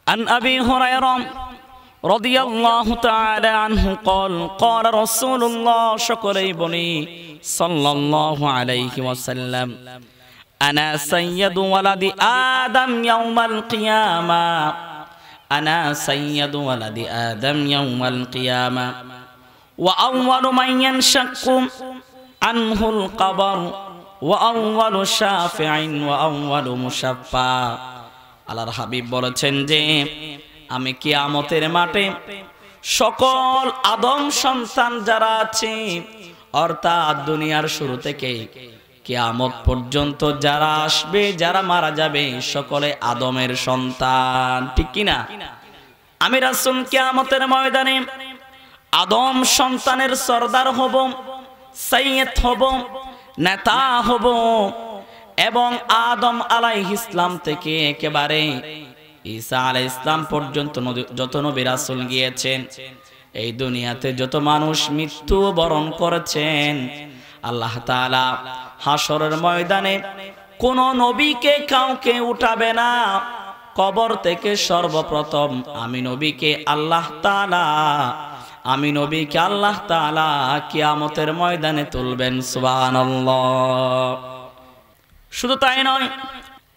عن أبي هريرة رضي الله تعالى عنه قال قال رسول الله شكري بني صلى الله عليه وسلم أنا سيد ولد آدم يوم القيامة أنا سيد ولد آدم يوم القيامة وأول من ينشق عنه القبر وأول شافع وأول مشفع আল্লাহর হাবিব বলেছেন যে আমি কিয়ামতের মাঠে সকল আদম সন্তান যারা আছে অর্থাৎ দুনিয়ার শুরু থেকে কিয়ামত পর্যন্ত যারা আসবে যারা মারা যাবে সকলে আদমের সন্তান ঠিক কি না আমি রাসূল কিয়ামতের ময়দানে আদম সন্তানের সরদার হব সাইয়্যিদ হব নেতা হব এবং আদম আলাইহিস সালাম থেকে একেবারে ঈসা আলাইহিস সালাম পর্যন্ত যত নবী রাসূল গিয়েছেন এই দুনিয়াতে যত মানুষ মৃত্যু বরণ করেছেন আল্লাহ তাআলা হাশরের ময়দানে কোন নবীকে কাউকে উঠাবে না কবর থেকে সর্বপ্রথম আমি নবীকে আল্লাহ তাআলা কিয়ামতের ময়দানে তুলবেন সুবহানাল্লাহ শুধু তাই নয়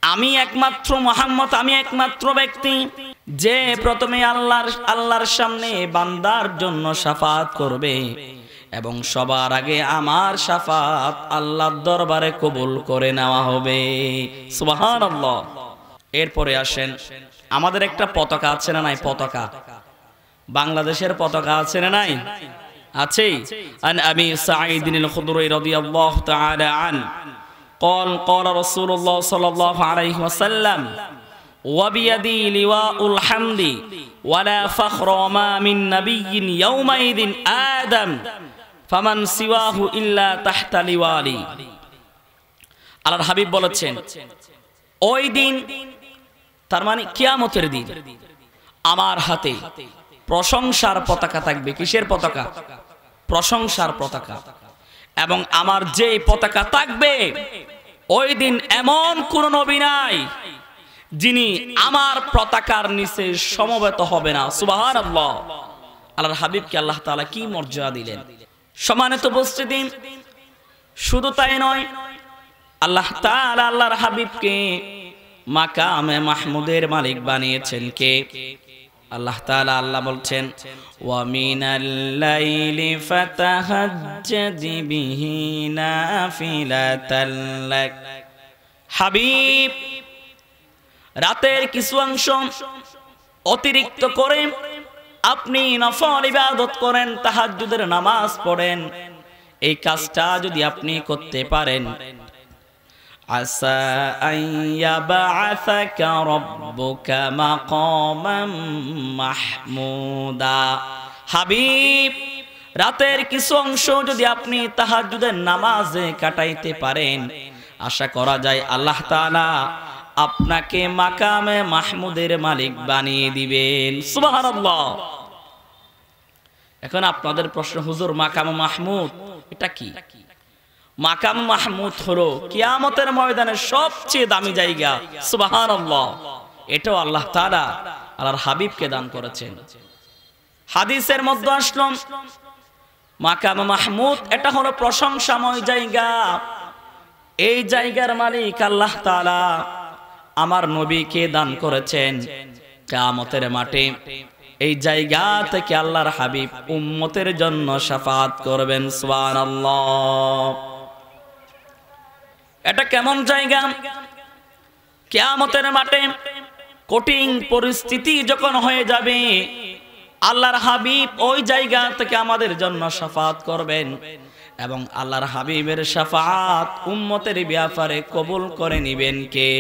আমি একমাত্র মুহাম্মদ আমি একমাত্র ব্যক্তি যে প্রথমে আল্লাহর সামনে বান্দার জন্য শাফাত করবে এবং সবার আগে আমার শাফাত আল্লাহর দরবারে কবুল করে নেওয়া হবে সুবহানাল্লাহ এরপরে আসেন আমাদের একটা পতাকা আছে না নাই পতাকা বাংলাদেশের পতাকা আছে না নাই আছে আন আবি সাঈদ আল খুদরি রাদিয়াল্লাহু তাআলা আন قال قال رسول الله صلى الله عليه وسلم وبيدي لواء الحمد ولا فخر وما من نبي يومئذ آدم فمن سواه إلا تحت لوالي আল্লাহর হাবিব বলেছেন ওই দিন তার মানে কিয়ামতের দিন আমার হাতে প্রশংসার পতাকা থাকবে কিসের পতাকা প্রশংসার পতাকা এবং আমার যে পতাকা থাকবে ওই দিন এমন কোন নবী নাই যিনি আমার পতাকার নিচে সমবেত হবে না সুবহানাল্লাহ আল্লাহর হাবিবকে আল্লাহ তাআলা কি মর্যাদা দিলেন সম্মানিত উপস্থিতি শুধু তাই নয় আল্লাহ তাআলা আল্লাহর হাবিবকে মাকামে মাহমুদের মালিক বানিয়েছেন কে আল্লাহ তাআলা আল্লাহ বলছেন ওয়া মিনাল লাইলি ফাতাহাজ্জাদ বিহি নাফিলাতাল লাক হাবিব রাতের কিছু অংশ অতিরিক্ত করে আপনি নফল ইবাদত করেন তাহাজ্জুদের নামাজ পড়েন এই কাজটা যদি আপনি করতে পারেন আসা আইয়াবাআসাকা রাব্বুকা মাকামান মাহমুদা হাবিব রাতের কিছু অংশ যদি আপনি তাহাজ্জুদের নামাজে কাটাইতে পারেন আশা করা যায় আল্লাহ তাআলা আপনাকে মাকামে মাহমুদের মালিক বানিয়ে দিবেন সুবহানাল্লাহ এখন আপনাদের প্রশ্ন হুজুর মাকামে মাহমুদ এটা কি মাকাম মাহমুদ হলো কিয়ামতের ময়দানে সবচেয়ে দামি জায়গা সুবহানাল্লাহ এটাও আল্লাহ তাআলা আল্লাহর হাবিবকে দান করেছেন হাদিসের মধ্যে আসলো মাকাম মাহমুদ এটা হলো প্রশংসাময় জায়গা এই জায়গার মালিক আল্লাহ তাআলা আমার নবীকে দান করেছেন কিয়ামতের মাঠে এই জায়গা থেকে আল্লাহর হাবিব উম্মতের জন্য শাফাআত করবেন সুবহানাল্লাহ এটা কেমন জায়গা কিয়ামতের মাঠে কঠিন পরিস্থিতি যখন হয়ে যাবে আল্লাহর হাবিব ওই জায়গা থেকে আমাদের জন্য শাফাআত করবেন এবং আল্লাহর হাবিবের শাফাআত উম্মতের ব্যাপারে কবুল করে নেবেন কে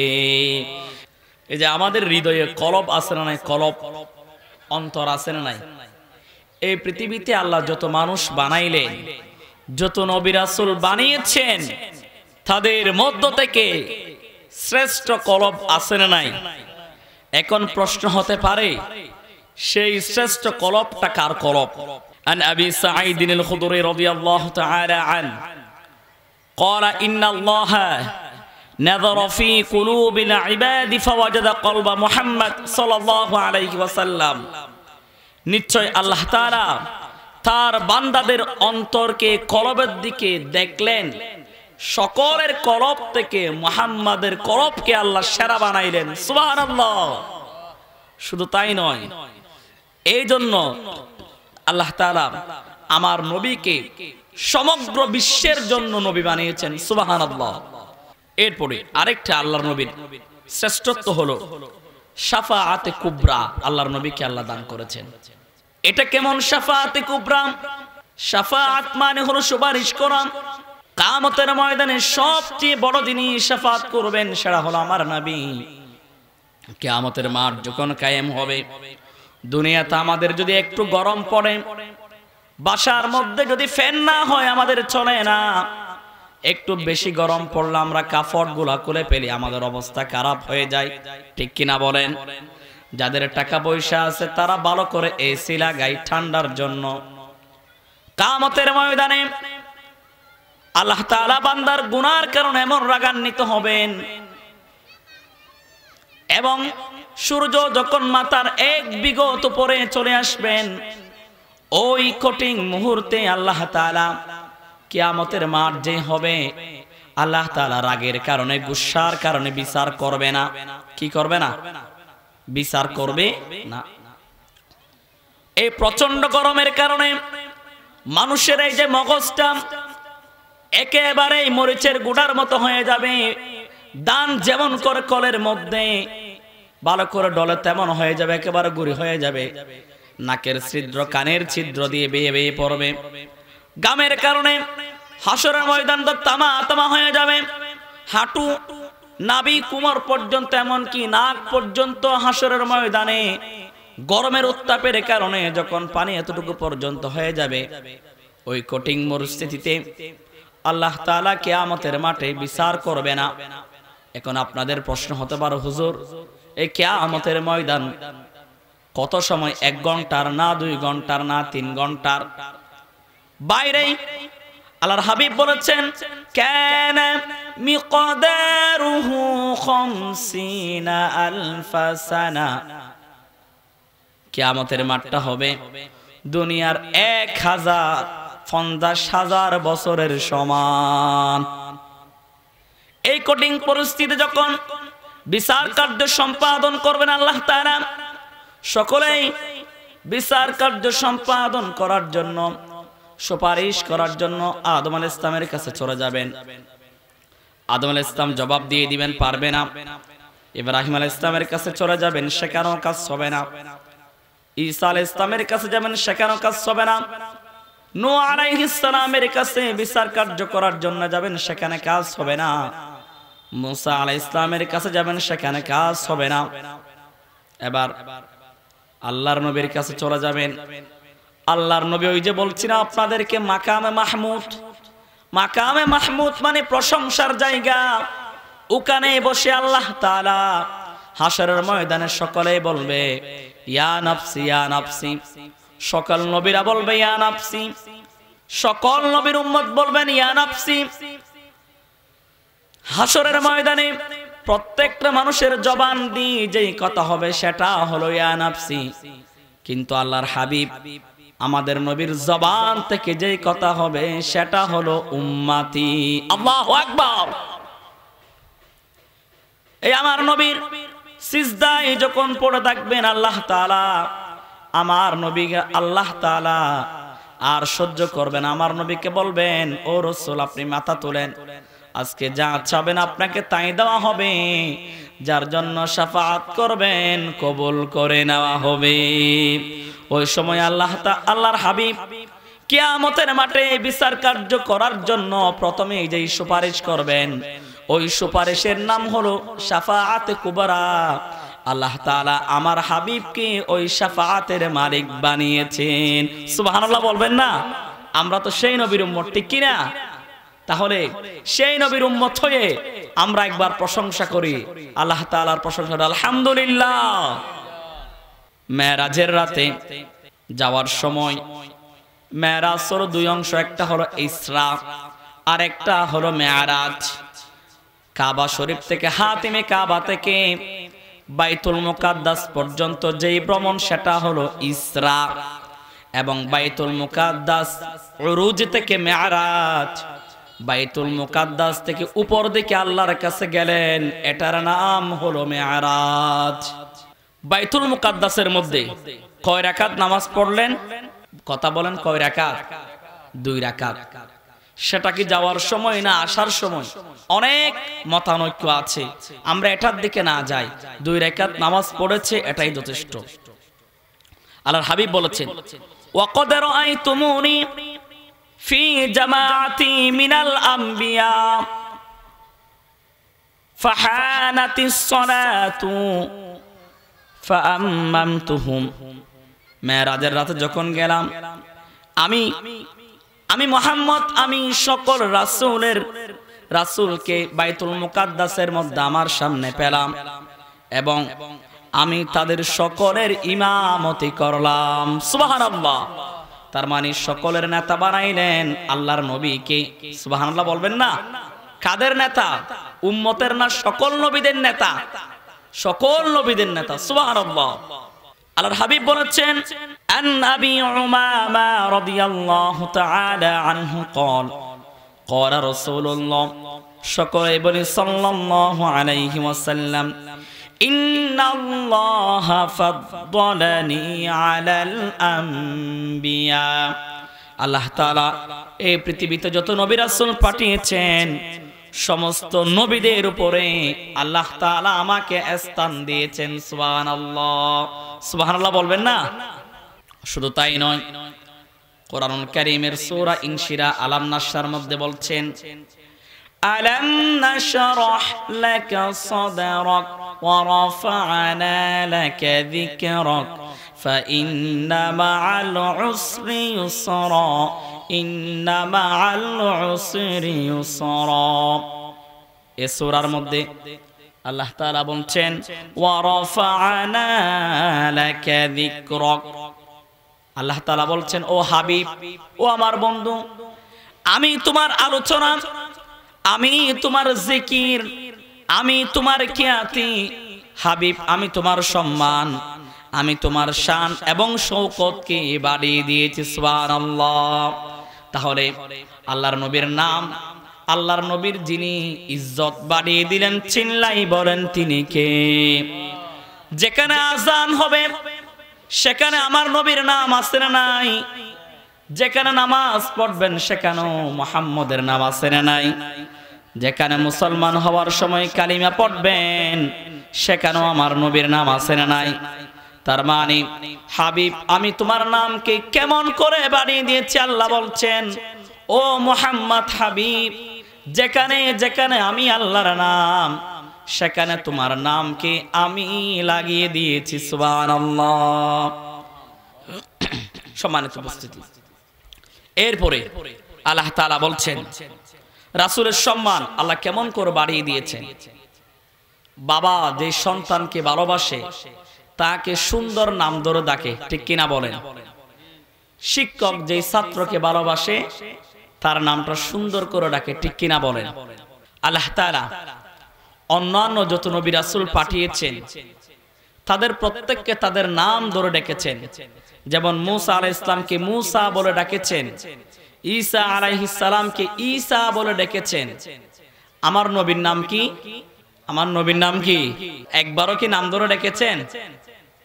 এই যে আমাদের হৃদয়ে কলব আছে না নাই কলব অন্তর আছে না নাই এই পৃথিবীতে আল্লাহ যত মানুষ বানাইলেন যত নবী রাসূল বানিয়েছেন তাদের মধ্য থেকে শ্রেষ্ঠ কলব আছে না নাই এখন প্রশ্ন হতে পারে সেই শ্রেষ্ঠ কলবটা কার কলব আন আবি সাঈদ আল খুদরি রাদিয়াল্লাহু তাআলা আন قال ان الله নাযারা ফি কুলুবিল ইবাদি ফাওয়াজাদা কলবা মুহাম্মদ সাল্লাল্লাহু আলাইহি ওয়াসাল্লাম, নিশ্চয় আল্লাহ তাআলা তার বান্দাদের অন্তরকে, কলবের দিকে দেখলেন, সকলের কলব থেকে মুহাম্মাদের কলবকে আল্লাহ সেরা বানাইলেন। সুবহানাল্লাহ। শুধু তাই নয়, এই জন্য আল্লাহ তাআলা আমার নবীকে সমগ্র বিশ্বের জন্য নবী বানিয়েছেন। সুবহানাল্লাহ। এরপরে আরেকটা আল্লাহর নবীর শ্রেষ্ঠত্ব হলো শাফাআতে কুবরা। আল্লাহর নবীকে আল্লাহ দান করেছেন। এটা কেমন শাফাআতে কুবরা? শাফাআত মানে হলো সুপারিশ করা। কিয়ামতের ময়দানে সবচেয়ে বড় যিনি শাফাআত করবেন সেটা হলো আমার নবী। কিয়ামতের মাঠ যখন কায়েম হবে, দুনিয়াতে আমাদের যদি একটু গরম পড়ে, বাসার মধ্যে যদি ফ্যান না হয় আমাদের চলে না, একটু বেশি গরম পড়লে আমরা কাপড়গুলা খুলে ফেলি, আমাদের অবস্থা খারাপ হয়ে যায়। ঠিক কিনা বলেন? যাদের টাকা পয়সা আছে তারা ভালো করে এসি লাগায় ঠান্ডার জন্য। কিয়ামতের ময়দানে আল্লাহ তাআলা বান্দার গুনার কারণে এমন রাগান্বিত হবেন, এবং সূর্য যখন মাথার এক বিগত উপরে চলে আসবেন, ওই কঠিন মুহূর্তে আল্লাহ তাআলা কিয়ামতের মাঠ যে হবে, আল্লাহ তাআলা রাগের কারণে, গুসার কারণে বিচার করবে না। কি করবে না? বিচার করবে না। এই প্রচন্ড গরমের কারণে মানুষের এই যে মগজটা একেবারে মরিচের গুঁড়ার মতো হয়ে যাবে। দান যেমন করে কলের মধ্যে ভালো করে ডলে তেমন হয়ে যাবে, একেবারে গুঁড়ি হয়ে যাবে। নাকের ছিদ্র, কানের ছিদ্র দিয়ে বেয়ে বেয়ে পড়বে। গামের কারণে হাসরের ময়দানটা তামা তামা হয়ে যাবে। হাঁটু, নাভি, কোমর পর্যন্ত, এমনকি নাক পর্যন্ত হাসরের ময়দানে গরমের উত্তাপের কারণে যখন পানি এতটুকু পর্যন্ত হয়ে যাবে, ওই কঠিন পরিস্থিতিতে আল্লাহ তাআলা কিয়ামতের মাঠে বিচার করবে না। এখন আপনাদের প্রশ্ন হতে পারে, হুজুর এই কিয়ামতের ময়দান কত সময়? 1 ঘন্টার না, 2 ঘন্টার না, 3 ঘন্টার? বাইরে আল্লাহর হাবিব বলেছেন, কানা মিকদারুহু 50 আলফা সানা। কিয়ামতের মাঠটা হবে দুনিয়ার 1050,000 বছরের সমান। এই কঠিন পরিস্থিতি যখন বিচার কার্য সম্পাদন করবেন আল্লাহ তাআলা, সকলেই বিচার কার্য সম্পাদন করার জন্য, সুপারিশ করার জন্য আদম আলাইহিস সালামের কাছে চলে যাবেন। আদম আলাইহিস সালাম জবাব দিয়ে দিবেন, পারবে না। ইব্রাহিম আলাইহিস সালামের কাছে চলে যাবেন, সেখানেও কাজ হবে না। ঈসা আলাইহিস সালামের কাছে যাবেন, সেখানেও কাজ হবে না। নূহ আলাইহিস সালামের কাছে বিচার কার্য করার জন্য যাবেন, সেখানে কাজ হবে না। মুসা আলাইহিস সালামের কাছে যাবেন, সেখানে কাজ হবে না। এবার আল্লাহর নবীর কাছে চলে যাবেন। আল্লাহর নবী, ওই যে বলছি না আপনাদেরকে, মাকামে মাহমুদ। মাকামে মাহমুদ মানে প্রশংসার জায়গা। ওখানে বসে আল্লাহ তাআলা হাসরের ময়দানে সকলে বলবে, ইয়া নাফসি ইয়া নাফসি। সকল নবীরা বলবে ইয়া নাফসি, সকল নবীর উম্মত বলবেন ইয়া নাফসি। হাসরের ময়দানে প্রত্যেকটা মানুষের জবান দিয়ে যেই কথা হবে সেটা হলো ইয়া নাফসি। কিন্তু আল্লাহর হাবিব আমাদের নবীর জবান থেকে যেই কথা হবে সেটা হলো উম্মতি। আল্লাহু আকবার। এই আমার নবীর সিজদায় যখন পড়ে থাকবেন আল্লাহ তাআলা, আমার নবীকে আল্লাহ তাআলা আর সহ্য করবেন। আমার নবীকে বলবেন, ও রাসূল আপনি মাথা তোলেন, আজকে যা চাবেন আপনাকে তাই দেওয়া হবে। যার জন্য শাফাআত করবেন কবুল করে নেওয়া হবে। ওই সময় আল্লাহর হাবিব কিয়ামতের মাঠে বিচার কার্য করার জন্য প্রথমে যেই সুপারিশ করবেন, ওই সুপারিশের নাম হলো শাফাআতে কুবরা। আল্লাহ তাআলা আমার হাবিবকে ওই শাফাআতের মালিক বানিয়েছেন। সুবহানাল্লাহ বলবেন না? আমরা তো সেই নবীর উম্মত, ঠিক কি না? তাহলে সেই নবীর উম্মত হয়ে আমরা একবার প্রশংসা করি আল্লাহ তাআলার প্রশংসা, আলহামদুলিল্লাহ। মেরাজের রাতে যাওয়ার সময়, মেরাজ হলো 2 অংশ, একটা হলো ইসরা আর একটা হলো মেরাজ। কাবা শরীফ থেকে হাতিমে কাবা থেকে বাইতুল মুকাদ্দাস পর্যন্ত যেই ভ্রমণ সেটা হলো ইসরা, এবং বাইতুল মুকাদ্দাস উরুজ থেকে মেরাজ, বাইতুল মুকাদ্দাস থেকে উপর দিকে আল্লাহর কাছে গেলেন, এটার নাম হলো মেরাজ। বাইতুল মুকাদ্দাসের মধ্যে কয় রাকাত নামাজ পড়লেন? কথা বলেন, কয় রাকাত? 2 রাকাত। সেটা কি যাওয়ার সময় না আসার সময়? অনেক মতানৈক্য আছে, আমরা এটার দিকে না যাই। 2 রাকাত নামাজ পড়েছে, এটাই যথেষ্ট। আল্লাহর হাবিব বলেছেন, ওয়াকাদ রাআইতুমুনি ফি জামাআতি মিনাল আম্বিয়া ফাহানাতিস সালাতু ফাআম্মামতুহুম। মেরাজের রাতে যখন গেলাম, আমি মুহাম্মদ, আমি সকল রাসূলকে বাইতুল মুকাদ্দাসের মধ্যে আমার সামনে পেলাম, এবং আমি তাদের সকলের ইমামতি করলাম। সুবহানাল্লাহ। তার মানে সকলের নেতা বানাইলেন আল্লাহর নবীকে। সুবহানাল্লাহ বলবেন না? কাদের নেতা? উম্মতের না, সকল নবীদের নেতা, সকল নবীদের নেতা। সুবহানাল্লাহ। আল্লাহর হাবিব বলেছেন, আন আবি উমামা রাদিয়াল্লাহু তাআলা আনহু قال قال رسول الله সকলে বলি সাল্লাল্লাহু আলাইহি ওয়াসাল্লাম, ইন্নাল্লাহা ফাদ্দালানি আলাল আম্বিয়া। আল্লাহ তাআলা এই পৃথিবীতে যত নবী রাসূল পাঠিয়েছেন, সমস্ত নবীদের উপরে আল্লাহ তাআলা আমাকে স্থান দিয়েছেন। সুবহানাল্লাহ। সুবহানাল্লাহ বলবেন না? শুধু তাই নয়, কোরআনুল কারীমের সূরা ইনশিরা আলাম নাশরার মধ্যে বলছেন, আলাম নাশরাহ লাকা সাদরাক ওয়া রাফা'না লাকা যিকরাক ফাইন্না মা'আল উসরি ইউসরা ইন্না মা'আল উসরি ইউসরা। এই সূরার মধ্যে আল্লাহ তাআলা বলছেন, ওয়া রাফা'না লাকা যিকরাক। আল্লাহ তাআলা বলছেন, ও হাবিব, ও আমার বন্ধু, আমি তোমার আলোচনা, আমি তোমার জিকির, আমি তোমার খ্যাতি, হাবিব আমি তোমার সম্মান, আমি তোমার শান এবং শৌকতকে বাড়িয়ে দিয়েছি। সুবহানাল্লাহ। তাহলে আল্লাহর নবীর নাম, আল্লাহর নবীর যিনি ইজ্জত বাড়িয়ে দিলেন, চিল্লাই বলেন তিনি কে? যেখানে আজান হবে সেখানে আমার নবীর নাম আছে না নাই? যেখানে নামাজ পড়বেন সেখানেও মুহাম্মদের নাম আছে না নাই? যেখানে মুসলমান হওয়ার সময় কালিমা পড়বেন সেখানেও আমার নবীর নাম আছে না নাই? তার মানে হাবিব আমি তোমার নামকে কেমন করে বাড়িয়ে দিয়েছি। আল্লাহ বলছেন, ও মুহাম্মদ হাবিব, যেখানে যেখানে আমি আল্লাহর নাম, সেখানে তোমার নামকে আমি লাগিয়ে দিয়েছি। সুবহানাল্লাহ। সম্মানিত উপস্থিতি, এরপরে আল্লাহ তাআলা বলছেন রাসূলের সম্মান আল্লাহ কেমন করে বাড়িয়ে দিয়েছেন। বাবা যে সন্তানকে ভালোবাসে তাকে সুন্দর নাম ধরে ডাকে, ঠিক কিনা বলেন? শিক্ষক যে ছাত্রকে ভালোবাসে তার নামটা সুন্দর করে ডাকে, ঠিক কিনা বলেন? আল্লাহ তাআলা অন্যান্য যত নবী রাসূল পাঠিয়েছেন তাদের প্রত্যেককে তাদের নাম ধরে ডেকেছেন। যেমন মূসা আলাইহিস সালামকে মূসা বলে ডেকেছেন, ঈসা আলাইহিস সালামকে ঈসা বলে ডেকেছেন। আমার নবীর নাম কি? আমার নবীর নাম কি? একবারও কি নাম ধরে ডেকেছেন?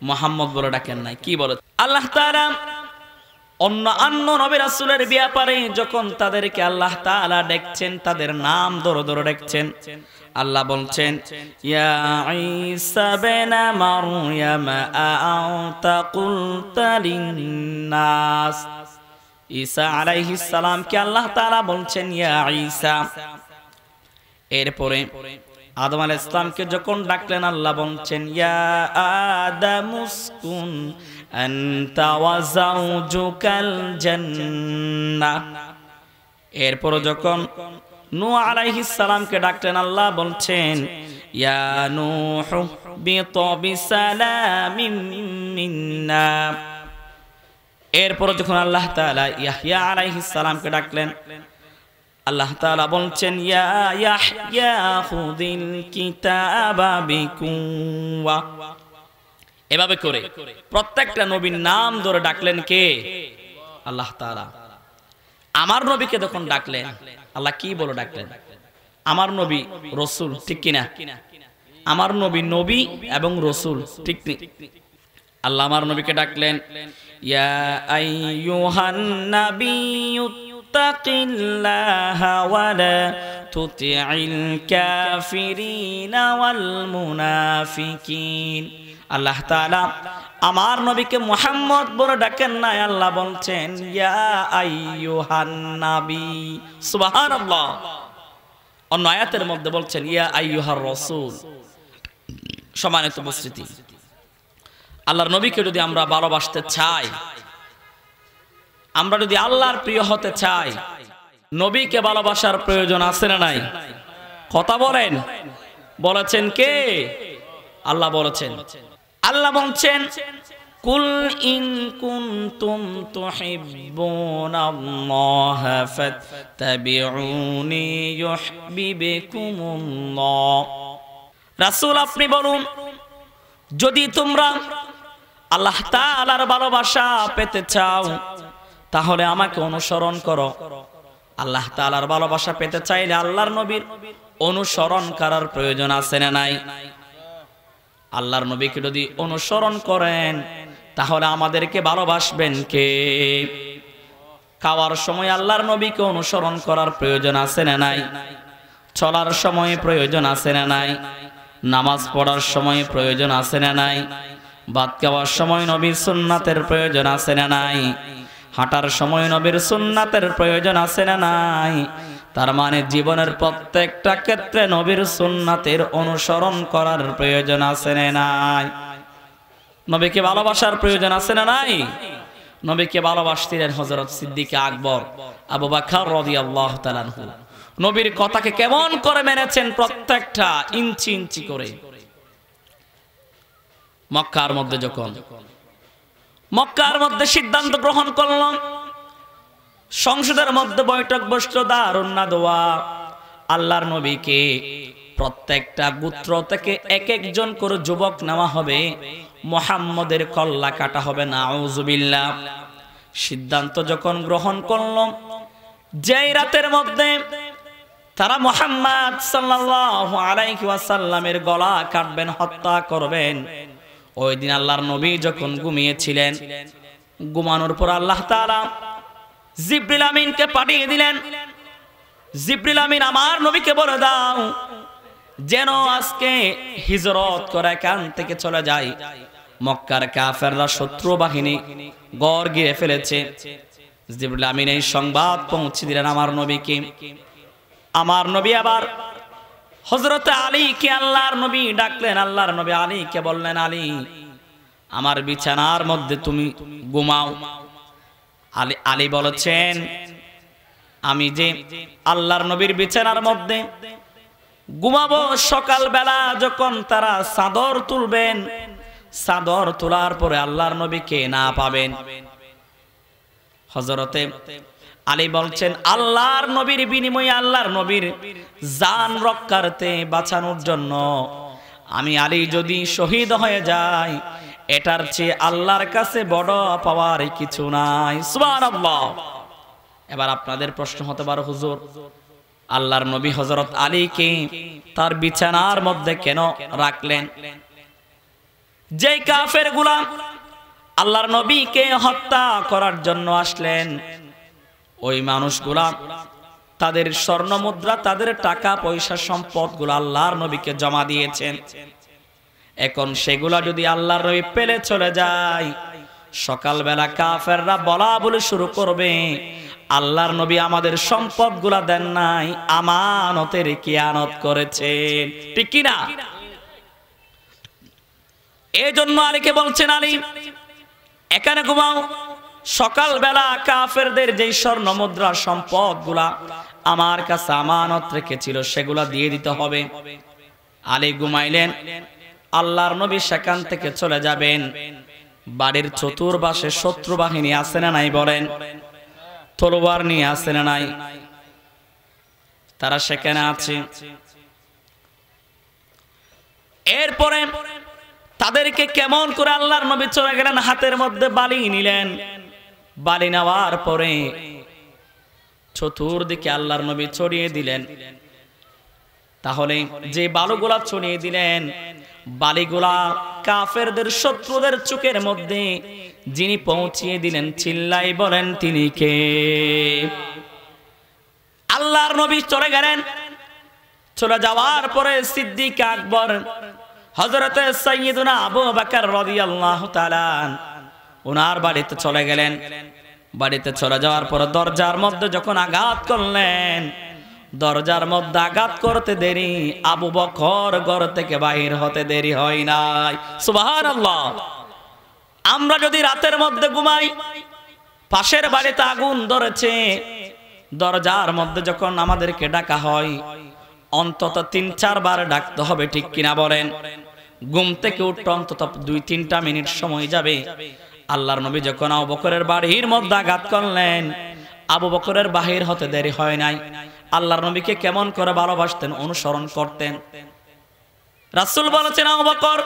মুহাম্মদ বলে ডাকেন নাই। কি বলে? আল্লাহ তাআলা অন্য নবী রাসূলের ব্যাপারে যখন তাদেরকে আল্লাহ তাআলা ডেকছেন, তাদের নাম ধরে ধরে ডেকছেন। আল্লাহ বলছেন, ইয়া ঈসা ইবনে মারইয়াম আ'তা কুলতা লিন-নাস। ঈসা আলাইহিস সালামকে আল্লাহ তাআলা বলছেন ইয়া ঈসা। এরপরে আদম আলাইহিস সালামকে যখন ডাকলেন আল্লাহ বলছেন ইয়া আদামুসকুন আনতা ওয়া যাওজুকাল জান্নাহ। এরপর যখন নূহ আলাইহিস সালামকে ডাকলেন আল্লাহ বলছেন ইয়া নূহ বিতা বিসালামিন মিন্না। এরপর যখন আল্লাহ তাআলা ইয়াহইয়া আলাইহিস সালামকে ডাকলেন আল্লাহ তাআলা বলছেন ইয়া ইয়াহইয়া খুযিল কিতাবা বিকুওয়া। এভাবে করে প্রত্যেকটা নবীর নাম ধরে ডাকলেন কে? আল্লাহ তাআলা। আমার নবীকে যখন ডাকলেন আল্লাহ কি বলে ডাকলেন? আমার নবী রাসূল, ঠিক কিনা? আমার নবী নবী এবং রাসূল, ঠিক নেই? আল্লাহ আমার নবীকে ডাকলেন ইয়া আইয়ুহান নাবিয়্যুত্তাকিল্লাহা ওয়া লা তুতি'ল কাফিরিনা ওয়াল মুনাফিকিন। আল্লাহ তাআলা আমার নবীকে মুহাম্মদ বলে ডাকেন না, আল্লাহ বলছেন ইয়া আইয়ুহান নাবী। সুবহানাল্লাহ। অন্য আয়াতের মধ্যে বলছেন ইয়া আইয়ুহার রাসূল। সম্মানিত উপস্থিতি, আল্লাহর নবীকে যদি আমরা ভালোবাসতে চাই, আমরা যদি আল্লাহর প্রিয় হতে চাই, নবীকে ভালোবাসার প্রয়োজন আছে না নাই? কথা বলেন। বলেছেন কে? আল্লাহ বলেছেন। আল্লাহ বলছেন কুল ইন কুনতুম তুহিব্বুনাল্লাহা ফাত্তাবিউনি ইউহিব্বুকুমুল্লাহ। রাসূল আপনি বলুন, যদি তোমরা আল্লাহ তাআলার ভালোবাসা পেতে চাও তাহলে আমাকে অনুসরণ করো। আল্লাহ তাআলার ভালোবাসা পেতে চাইলে আল্লাহর নবীর অনুসরণ করার প্রয়োজন আছে না নাই? আল্লাহর নবীকে যদি অনুসরণ করেন তাহলে আমাদেরকে ভালোবাসবেন কে? খাওয়ার সময় আল্লাহর নবীকে অনুসরণ করার প্রয়োজন আছে না নাই? চলার সময় প্রয়োজন আছে না নাই? নামাজ পড়ার সময় প্রয়োজন আছে না নাই? ভাত খাওয়ার সময় নবীর সুন্নাতের প্রয়োজন আছে না নাই? হাঁটার সময় নবীর সুন্নাতের প্রয়োজন আছে না নাই? তার মানে জীবনের প্রত্যেকটা ক্ষেত্রে নবীর সুন্নাতের অনুসরণ করার প্রয়োজন আছে না নাই? নবীকে ভালোবাসার প্রয়োজন আছে না নাই? নবীকে ভালোবাসতেন হযরত সিদ্দিক আকবর, আবু বকর রাদিয়াল্লাহু তাআলা আনহু। নবীর কথাকে কেমন করে মেনেছেন, প্রত্যেকটা ইঞ্চি ইঞ্চি করে। মক্কার মধ্যে যখন মক্কার মধ্যে সিদ্ধান্ত গ্রহণ করলাম, সংসদের মধ্যে বৈঠক বসলো, দারুন নাদওয়া। আল্লাহর নবীকে প্রত্যেকটা গোত্র থেকে এক একজন করে যুবক নেওয়া হবে, মুহাম্মদের কল্লা কাটা হবে। নাউযুবিল্লাহ। সিদ্ধান্ত যখন গ্রহণ করলাম, যেই রাতের মধ্যে তারা মুহাম্মদ সাল্লাল্লাহু আলাইহি ওয়াসাল্লামের গলা কাটবেন, হত্যা করবেন, ওই দিন আল্লাহর নবী যখন ঘুমিয়েছিলেন, ঘুমানোর পর আল্লাহ তাআলা জিবরিল আমিনকে পাঠিয়ে দিলেন। জিবরিল আমিন আমার নবীকে বলে দাও যেন আজকে হিজরত করে এখান থেকে চলে যায়। মক্কার কাফেররা শত্রু বাহিনী গড় ঘিরে ফেলেছে। জিবরিল আমিন এই সংবাদ পৌঁছে দিলেন আমার নবীকে। আমার নবী আবার হযরত আলীকে আল্লাহর নবী ডাকলেন। আল্লাহর নবী আলীকে বললেন, আলী আমার বিছানার মধ্যে তুমি ঘুমাও। আলী বলেছেন, আমি যে আল্লাহর নবীর বিছানার মধ্যে ঘুমাবো, সকাল বেলা যখন তারা চাদর তুলবেন, চাদর তোলার পরে আল্লাহর নবীকে না পাবেন। হযরতে আলী বলছেন, আল্লাহর নবীর বিনিময়ে আল্লাহর নবীর জান রক্ষার্থে বাঁচানোর জন্য আমি আলী যদি শহীদ হয়ে যাই, এটার চেয়ে আল্লাহর কাছে বড় পাওয়ার কিছু নাই। সুবহানাল্লাহ। এবার আপনাদের প্রশ্ন হতে পারে, হুজুর আল্লাহর নবী হযরত আলীকে তার বিছানার মধ্যে কেন রাখলেন? যেই কাফের গোলাম আল্লাহর নবীকে হত্যা করার জন্য আসলেন, ওই মানুষগুলা তাদের স্বর্ণ মুদ্রা, তাদের টাকা পয়সা, সম্পদগুলো আল্লাহর নবীকে জমা দিয়েছেন। এখন সেগুলা যদি আল্লাহর নবী পেলে চলে যায়, সকালবেলা কাফেররা বলা বলে শুরু করবে, আল্লাহর নবী আমাদের সম্পদগুলা দেন নাই, আমানতের কিয়ানত করেছেন। ঠিক কি না? এই জন্য আলীকে বলছেন, আলী এখানে ঘুমাও, সকালবেলা কাফেরদের যেই স্বর্ণ মুদ্রা সম্পদগুলা আমার কাছে আমানত রেখেছিল সেগুলা দিয়ে দিতে হবে। আলী ঘুমাইলেন। আল্লাহর নবী সেখান থেকে চলে যাবেন। বাড়ির চতুর্পাশে শত্রু বাহিনী আছে না নাই বলেন? তলোয়ার নিয়ে আছে না নাই? তারা সেখানে আছে। এরপরে তাদেরকে কেমন করে আল্লাহর নবী চলে গেলেন, হাতের মধ্যে বালি নিলেন। বালি নেওয়ার পরে চতুর্দিকে আল্লাহর নবী ছড়িয়ে দিলেন। তাহলে যে বালুগুলা ছড়িয়ে দিলেন, বালিগুলা কাফেরদের শত্রুদের চোখের মধ্যে যিনি পৌঁছিয়ে দিলেন, চিল্লাই বলেন তিনি কে? আল্লাহর নবী চলে গেলেন। চলে যাওয়ার পরে সিদ্দিক আকবর, হযরতে সাইয়্যিদুনা আবু বকর রাদিয়াল্লাহু তাআলা ওনার বাড়িতে চলে গেলেন। বাড়িতে চলে যাওয়ার পর দরজার মধ্যে যখন আঘাত করলেন, দরজার মধ্যে আঘাত করতে দেরি, আবু বকর ঘর থেকে বাহির হতে দেরি হয় নাই। সুবহানাল্লাহ। আমরা যদি রাতের মধ্যে ঘুমাই, পাশের বাড়িতে আগুন ধরেছে, দরজার মধ্যে যখন আমাদেরকে ডাকা হয়, অন্তত ৩-৪ বার ডাকতে হবে, ঠিক কিনা বলেন? ঘুম থেকে উঠতে অন্তত ২-৩টা মিনিট সময় যাবে। আল্লাহর নবী যখন আবু বকরের বাড়ির মধ্যে আঘাত করলেন, আবু বকরের বাহির হতে দেরি হয় নাই। আল্লাহর নবীকে কেমন করে ভালোবাসতেন, অনুসরণ করতেন। রাসূল বলেছেন, আবু বকর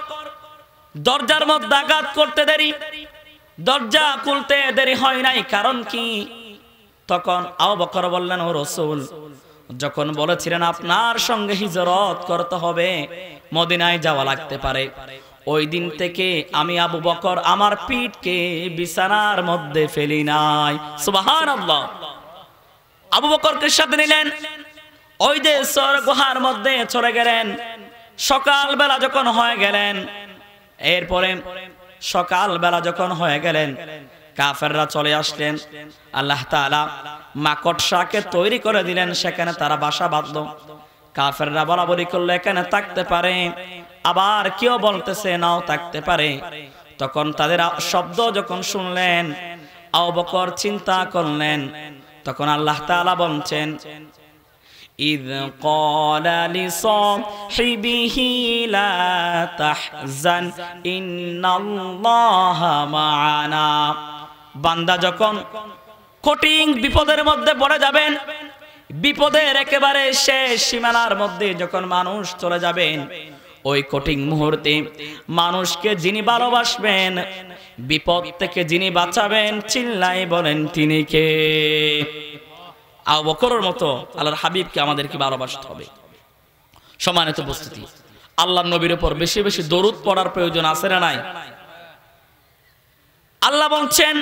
দরজার মধ্যে আঘাত করতে দেরি, দরজা খুলতে দেরি হয় নাই, কারণ কি? তখন আবু বকর বললেন, ও রাসূল, যখন বলেছিলেন আপনার সঙ্গে হিজরত করতে হবে, মদিনায় যাওয়া লাগতে পারে, ওই দিন থেকে আমি আবু বকর আমার পিঠকে বিছানার মধ্যে ফেলি নাই। সুবহানাল্লাহ। আবু বকরকে সাথে নিলেন, ওই যে সর গুহার মধ্যে চলে গেলেন। সকালবেলা যখন হয়ে গেলেন, এরপরে সকালবেলা যখন হয়ে গেলেন, কাফেররা চলে আসলেন। আল্লাহ তাআলা মাকড়সাকে তৈরি করে দিলেন, সেখানে তারা বাসা বাঁধলো। কাফেররা বলা বলি করলো এখানে থাকতে পারে, আবার কেউ বলতেছে নাও থাকতে পারে। তখন তাদের শব্দ যখন শুনলেন, আবু বকর চিন্তা করলেন। তখন আল্লাহ তাআলা বলছেন, ইয ক্বালা লিসাহিবিহি লা তাহজান ইন্নাল্লাহা মা'ানা। বান্দা যখন কঠিন বিপদের মধ্যে পড়ে যাবেন, বিপদের একেবারে শেষ সীমানার মধ্যে যখন মানুষ চলে যাবেন, ওই কঠিন মুহূর্তে মানুষকে যিনি ভালোবাসবেন, বিপদ থেকে যিনি বাঁচাবেন, চিল্লাই বলেন তিনি কে? আবু বকরের মতো আল্লাহর হাবিবকে আমাদেরকে ভালোবাসতে হবে। সম্মানিত উপস্থিতি, আল্লাহর নবীর উপর বেশি বেশি দরুদ পড়ার প্রয়োজন আছে না নাই? আল্লাহ বলছেন,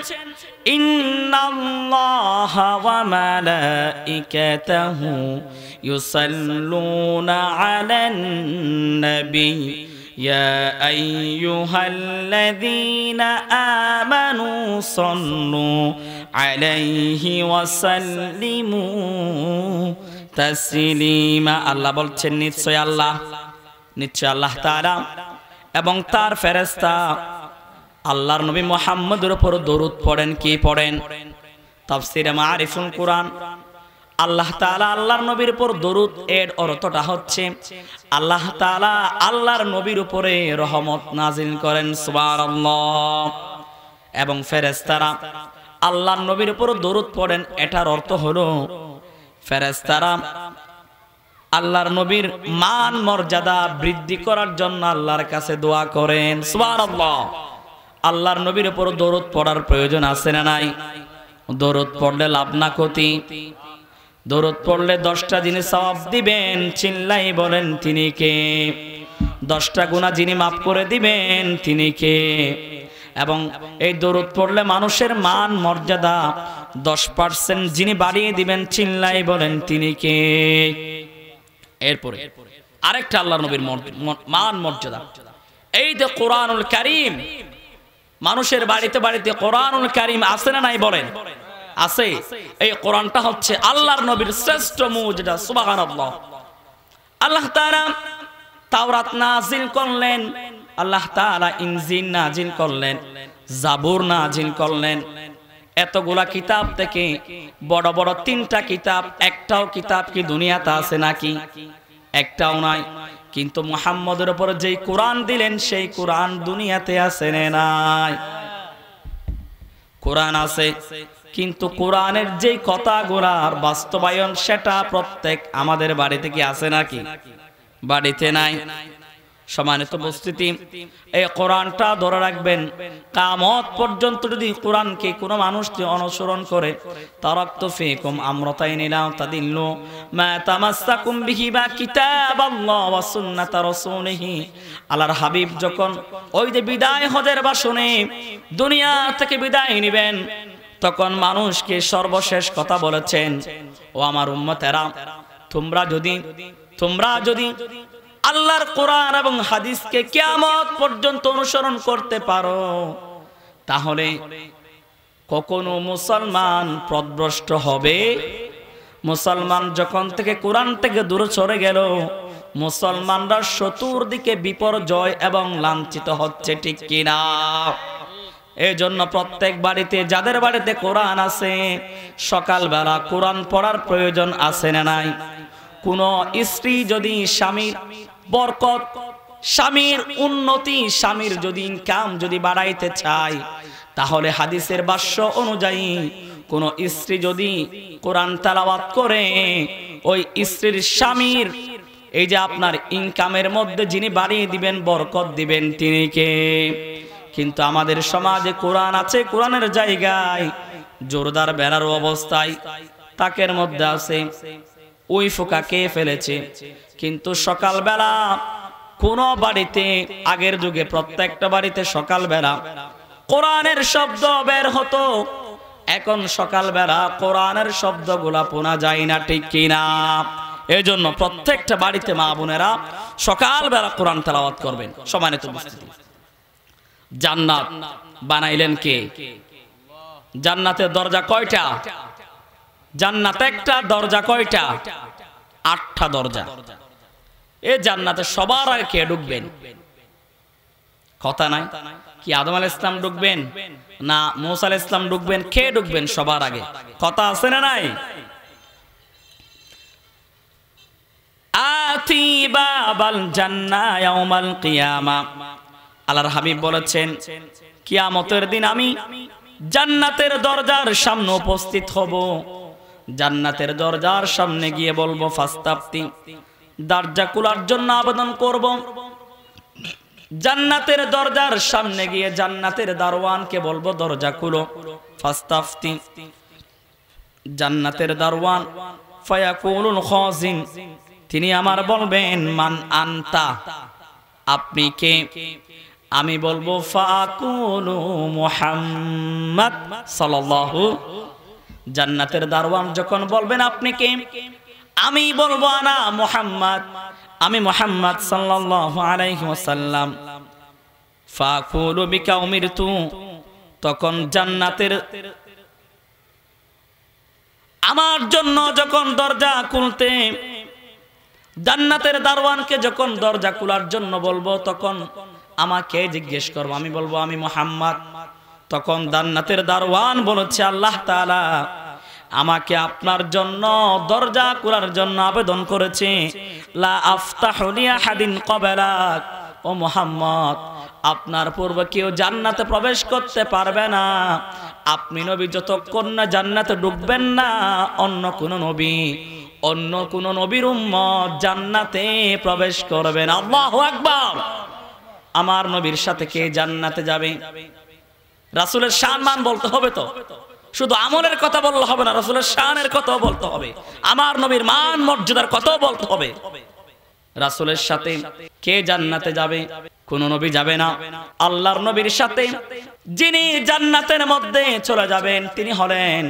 ইন্নাল্লাহা ওয়া মালাইকাতাহু ইউসাল্লুনা আলান নবী ইয়া আইয়ুহাল্লাযীনা আমানু সাল্লু আলাইহি ওয়া সাল্লিমু তাসলিমা। আল্লাহ বলছেন, নিশ্চয় আল্লাহ তাআলা এবং তার ফেরেশতা আল্লাহর নবী মুহাম্মদের উপর দরুদ পড়েন। কি পড়েন? তাফসীরে মারিফুল কুরআন, আল্লাহ তাআলা আল্লাহর নবীর উপর দরুদ, এর অর্থটা হচ্ছে আল্লাহ তাআলা আল্লাহর নবীর উপরে রহমত নাজিল করেন। সুবহানাল্লাহ। এবং ফেরেশতারা আল্লাহর নবীর উপর দরুদ পড়েন, এটার অর্থ হলো ফেরেশতারা আল্লাহর নবীর মান মর্যাদা বৃদ্ধি করার জন্য আল্লাহর কাছে দোয়া করেন। সুবহানাল্লাহ। আল্লাহর নবীর উপর দরুদ পড়ার প্রয়োজন আছে না নাই? দরুদ পড়লে লাভ না ক্ষতি? দরুদ পড়লে 10টা জিনিস সওয়াব দিবেন, চিল্লাই বলেন তিনি কে? 10টা গুনাহ যিনি মাফ করে দিবেন তিনি কে? এবং এই দরুদ পড়লে মানুষের মান মর্যাদা 10% যিনি বাড়িয়ে দিবেন, চিল্লাই বলেন তিনি কে? এরপরে আরেকটা আল্লাহর নবীর মান মর্যাদা, এই যে কোরআনুল কারীম। মানুষের বাড়িতে বাড়িতে কোরআনুল কারীম আছে না নাই বলেন? আছে। এই কোরআনটা হচ্ছে আল্লাহর নবীর শ্রেষ্ঠ মুজিজা। সুবহানাল্লাহ। আল্লাহ তাআলা তাওরাত নাজিল করলেন, আল্লাহ তাআলা ইনজিল নাজিল করলেন, জাবুর নাজিল করলেন। এতগুলা কিতাব থেকে বড় বড় 3টা কিতাব, একটাও কিতাব কি দুনিয়াতে আছে নাকি? একটাও নাই। কিন্তু মুহাম্মদের উপর যেই কোরআন দিলেন, সেই কোরআন দুনিয়াতে আছে না নাই? কোরআন আছে, কিন্তু কোরআনের যে কথাগুলার বাস্তবায়ন সেটা প্রত্যেক আমাদের বাড়িতে কি আছে নাকি? বাড়িতে নাই। সম্মানিত উপস্থিতি, এই কোরআনটা ধরে রাখবেন। কিয়ামত পর্যন্ত যদি কোরআনকে কোনো মানুষ অনুসরণ করে, তারাকতু ফীকুম আমরাতাইনি লা তাদিল্লু মা তামাসসাকুম বিহি বা কিতাবাল্লাহ ওয়া সুন্নাতা রাসূলিহি। আল্লাহর হাবিব যখন ওই যে বিদায় হজের ভাষণে দুনিয়া থেকে বিদায় নেবেন, তখন মানুষকে সর্বশেষ কথা বলেছেন, ও আমার উম্মতেরা, তোমরা যদি আল্লাহর কোরআন এবং হাদিসকে কিয়ামত পর্যন্ত অনুসরণ করতে পারো, তাহলে কখনো মুসলমান পথভ্রষ্ট হবে? মুসলমান যখন থেকে কোরআন থেকে দূরে সরে গেল, মুসলমানরা চতুর্দিকে বিপর্যয় এবং লাঞ্ছিত হচ্ছে, ঠিক কিনা? এই জন্য প্রত্যেক বাড়িতে, যাদের বাড়িতে কোরআন আছে, সকালবেলা কোরআন পড়ার প্রয়োজন আছে না নাই? কোন স্ত্রী যদি স্বামীর বরকত, স্বামীর উন্নতি, স্বামীর যদি ইনকাম যদি বাড়াইতে চায়, তাহলে হাদিসের ভাষ্য অনুযায়ী কোন স্ত্রী যদি কোরআন তেলাওয়াত করে, ওই স্ত্রীর স্বামীর এই যে আপনার ইনকামের মধ্যে যিনি বাড়িয়ে দিবেন, বরকত দিবেন, তিনি কে? কিন্তু আমাদের সমাজে কোরআন আছে, কোরআনের জায়গায় জোরদার বেড়ার অবস্থায় তাকের মধ্যে আছে ওই ফোকা কে ফেলেছে। কিন্তু সকালবেলা কোন বাড়িতে, আগের যুগে প্রত্যেকটা বাড়িতে সকালবেলা কোরআনের শব্দ বের হতো, এখন সকালবেলা কোরআনের শব্দগুলা শোনা যায় না, ঠিক কিনা? এই জন্য প্রত্যেকটা বাড়িতে মা বোনেরা সকালবেলা কোরআন তেলাওয়াত করবেন। সম্মানিত উপস্থিতি, জান্নাত বানাইলেন কে? জান্নাতের দরজা কয়টা? জান্নাত একটা, দরজা কয়টা? 8টা দরজা। এই জান্নাতে সবার আগে কে ঢুকবেন? কথা নাই। কি আদম আলাইহিস সালাম ঢুকবেন না মূসা আলাইহিস সালাম ঢুকবেন? কে ঢুকবেন সবার আগে? কথা আছে না নাই? আতি বাবাল জান্নাহ ইয়াউমাল কিয়ামা। আল্লাহর হাবিব বলেছেন, কিয়ামতের দিন আমি জান্নাতের দরজার সামনে উপস্থিত হব। জান্নাতের দরজার সামনে গিয়ে বলবো ফাস্তাফতি, দরজা খোলার জন্য আবেদন করব। জান্নাতের দরজার সামনে গিয়ে জান্নাতের দারওয়ানকে বলবো দরজা খুলো, ফাস্তাফতি। জান্নাতের দারওয়ান ফায়াকুলুল খাজিন, তিনি আমার বলবেন মান আনতা, আপনি কে? আমি বলবো ফাকুলু মুহাম্মদ সাল্লাল্লাহু। জান্নাতের দারওয়ান যখন বলবেন আপনি কে, আমি বলবো আনা মুহাম্মদ, আমি মুহাম্মদ সাল্লাল্লাহু আলাইহি ওয়াসাল্লাম। ফাকুলু বিকা উমিরতু, তখন জান্নাতের আমার জন্য যখন দরজা খুলতে, জান্নাতের দারওয়ানকে যখন দরজা খোলার জন্য বলবো, তখন আমাকে জিজ্ঞেস করবো, আমি বলবো আমি মুহাম্মদ। তখন জান্নাতের দারওয়ান বলেছে, আল্লাহ তাআলা আমাকে আপনার জন্য দরজা খোলার জন্য আবেদন করেছে। লা আফতাহু লি আহাদিন ক্বাবলাক, ও মুহাম্মদ, আপনার পূর্বে কেউ জান্নাতে প্রবেশ করতে পারবে না। আপনি নবী যতক্ষণ না জান্নাতে ঢুকবেন না, অন্য কোন নবীর উম্মত জান্নাতে প্রবেশ করবেন। আল্লাহু আকবার। আমার নবীর সাথে কে জান্নাতে যাবে? রাসূলের সম্মান বলতে হবে তো, শুধু আমলের কথা বললে হবে না, রাসূলের শানের কথাও বলতে হবে, আমার নবীর মান মর্যাদার কথাও বলতে হবে। রাসূলের সাথে কে জান্নাতে যাবে? কোন নবী যাবে না। আল্লাহর নবীর সাথে যিনি জান্নাতের মধ্যে চলে যাবেন, তিনি হলেন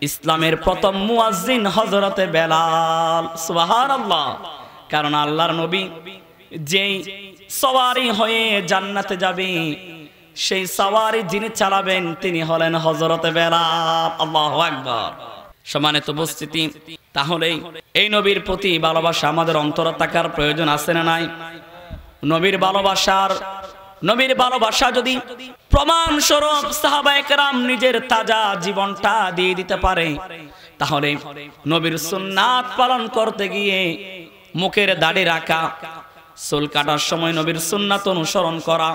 ইসলামের প্রথম মুয়াজ্জিন হযরতে বেলাল। সুবহানাল্লাহ। কারণ আল্লাহর নবী যেই সওয়ারি হয়ে জান্নাতে যাবে, সেই সওয়ারি যিনি চালাবেন তিনি হলেন হযরতে বেলাল। আল্লাহু আকবার। সম্মানিত উপস্থিতি, তাহলে এই নবীর প্রতি ভালোবাসা আমাদের অন্তরে থাকার প্রয়োজন আছে না নাই? নবীর ভালোবাসা যদি প্রমাণ স্বরূপ সাহাবায়ে কেরাম নিজের তাজা জীবনটা দিয়ে দিতে পারে, তাহলে নবীর সুন্নাত পালন করতে গিয়ে মুখের দাড়ি রাখা, চুল কাটার সময় নবীর সুন্নাত অনুসরণ করা,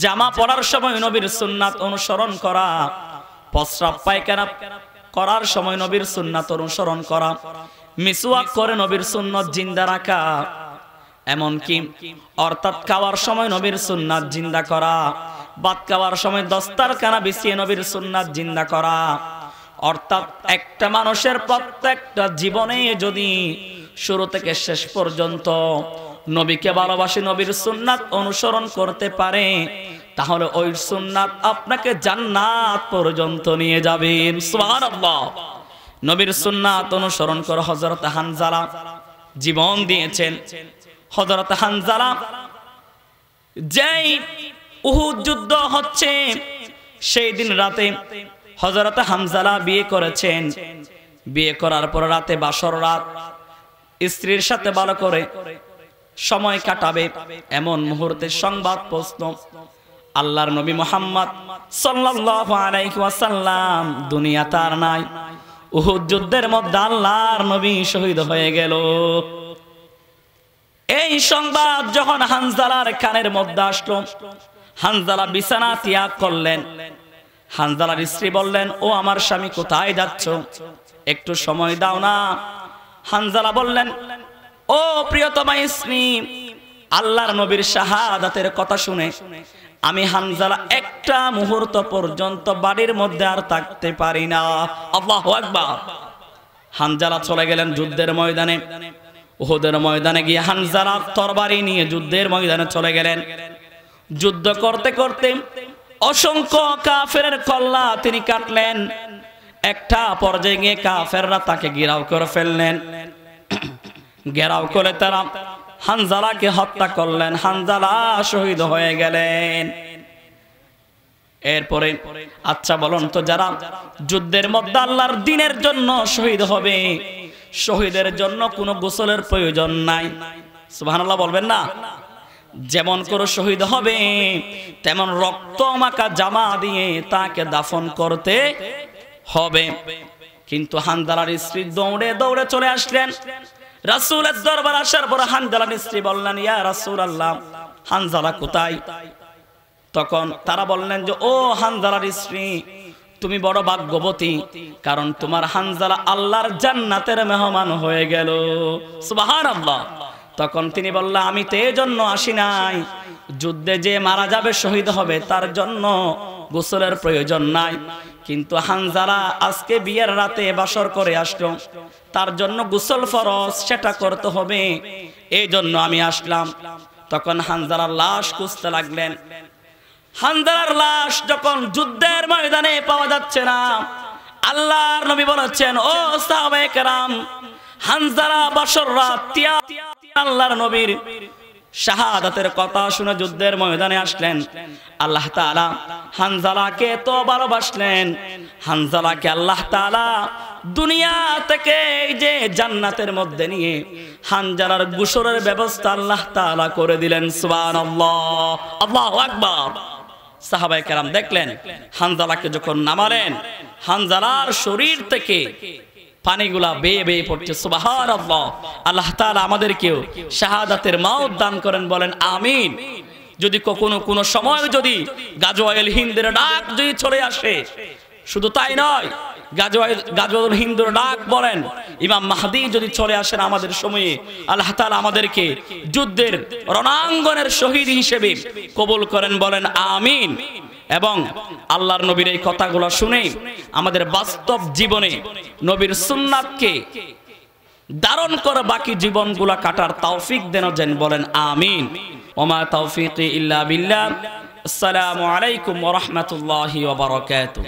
জামা পরার সময় নবীর সুন্নাত অনুসরণ করা, প্রস্রাব পায়খানা করার সময় নবীর সুন্নাত অনুসরণ করা, মিসওয়াক করে নবীর সুন্নাত জিন্দা রাখা, এমনকি অর্থাৎ খাওয়ার সময় নবীর সুন্নাত জিন্দা করা, ভাত খাওয়ার সময় দস্তারখানা বিছিয়ে নবীর সুন্নাত জিন্দা করা। অর্থাৎ একটা মানুষের প্রত্যেকটা জীবনে যদি শুরু থেকে শেষ পর্যন্ত নবীকে ভালোবাসে, নবীর সুন্নাত অনুসরণ করতে পারে, তাহলে ওই সুন্নাত আপনাকে জান্নাত পর্যন্ত নিয়ে যাবেন। সুবহানাল্লাহ। নবীর সুন্নাত অনুসরণ করে হযরত হানজালা জীবন দিয়েছেন। হযরত হানজালা যেই উহুদ যুদ্ধ হচ্ছে সেই দিন রাতে হযরত হানজালা বিয়ে করেছেন। বিয়ে করার পর রাতে বাসর রাত স্ত্রীর সাথে ভালো করে সময় কাটাবে, এমন মুহূর্তে সংবাদ পৌঁছল আল্লাহর নবী মুহাম্মদ সাল্লাল্লাহু আলাইহি ওয়াসাল্লাম দুনিয়াতে আর নাই। উহুদ যুদ্ধের মধ্যে আল্লাহর নবী শহীদ হয়ে গেল। এই সংবাদ যখন হানজালার কানের মধ্যে আসলো, হানজালা বিছানা ত্যাগ করলেন। হানজালার স্ত্রী বললেন, ও আমার স্বামী, কোথায় যাচ্ছ? একটু সময় দাও না। হানজালা বললেন, ও প্রিয়তমা স্ত্রী, আল্লাহর নবীর শাহাদাতের কথা শুনে আমি হানজালা একটা মুহূর্ত পর্যন্ত বাড়ির মধ্যে আর থাকতে পারি না। আল্লাহু আকবার। হানজালা চলে গেলেন যুদ্ধের ময়দানে। উহুদের ময়দানে গিয়ে হানজালা তরবারি নিয়ে যুদ্ধের ময়দানে চলে গেলেন। যুদ্ধ করতে করতে অসংখ্য কাফেরের কল্লা তিনি কাটলেন। একটা পর্যায়ে গিয়ে কাফেররা তাকে ঘেরাও করে ফেললেন। ঘেরাও করে তারা হানজালাকে হত্যা করলেন। হানজালা শহীদ হয়ে গেলেন। এরপরে আচ্ছা বলুন তো, যারা যুদ্ধের মধ্যে আল্লাহর দ্বীনের জন্য শহীদ হবে, শহীদের জন্য কোনো গোসলের প্রয়োজন নাই। সুবহানাল্লাহ বলবেন না? যেমন করে শহীদ হবে তেমন রক্ত মাখা জামা দিয়ে তাকে দাফন করতে হবে। কিন্তু হানজালার স্ত্রী দৌড়ে দৌড়ে চলে আসলেন রাসূলের দরবার। আসার পর হানজালার স্ত্রী বললেন, ইয়া রাসূলুল্লাহ, হানজালা কোথায়? তখন তারা বললেন যে, ও হানজালার স্ত্রী, তুমি বড় ভাগ্যবতী, কারণ তোমার হানজালা আল্লাহর জান্নাতের মেহমান হয়ে গেল। সুবহানাল্লাহ। তখন তিনি বললেন, আমি তো এই জন্য আসি নাই, যুদ্ধে যে মারা যাবে শহীদ হবে তার জন্য গোসলের প্রয়োজন নাই, কিন্তু হানজালা আজকে বিয়ের রাতে বাসর করে আসলো, তার জন্য গোসল ফরজ, সেটা করতে হবে, এই জন্য আমি আসলাম। তখন হানজালার লাশ খুঁজতে লাগলেন। হানজালার লাশ যখন যুদ্ধের ময়দানে পাওয়া যাচ্ছে না, আল্লাহর নবী বলেছেন, ও সাহাবায়ে কেরাম, হানজালা বাসর রাত আল্লাহর নবীর শাহাদাতের কথা শুনে যুদ্ধের ময়দানে আসলেন। আল্লাহ তাআলা হানজালাকে তো ভালোবাসলেন। হানজালাকে আল্লাহ তাআলা দুনিয়া থেকে এই যে জান্নাতের মধ্যে নিয়ে হানজালার গোসলের ব্যবস্থা আল্লাহ তাআলা করে দিলেন। সুবহানাল্লাহ, আল্লাহু আকবার। সাহাবায়ে কেরাম দেখলেন হানজালাকে যখন নামালেন, হানজালার শরীর থেকে পানিগুলা বেয়ে বেয়ে পড়ছে। সুবহানাল্লাহ। আল্লাহ তাআলা আমাদেরকেও শাহাদাতের মাউত দান করেন, বলেন আমিন। যদি কখনো কোনো সময় যদি গাজওয়াতুল হিন্দের ডাক যদি চলে আসে, শুধু তাই নয়, গাজওয়াতুল হিন্দের ডাক বলেন ইমাম মাহদী যদি চলে আসেন আমাদের সময়ে, আল্লাহ তাআলা আমাদেরকে যুদ্ধের রণাঙ্গনের শহীদ হিসেবে কবুল করেন, বলেন আমিন। এবং আল্লাহর নবীর এই কথাগুলো শুনে আমাদের বাস্তব জীবনে নবীর সুন্নাতকে ধারণ করে বাকি জীবনগুলা কাটার তৌফিক দেন যেন, বলেন আমিন। ওমা তৌফিকি ইল্লা বিল্লাহ। আসসালামু আলাইকুম ওয়া রাহমাতুল্লাহি ওয়া বারাকাতুহু।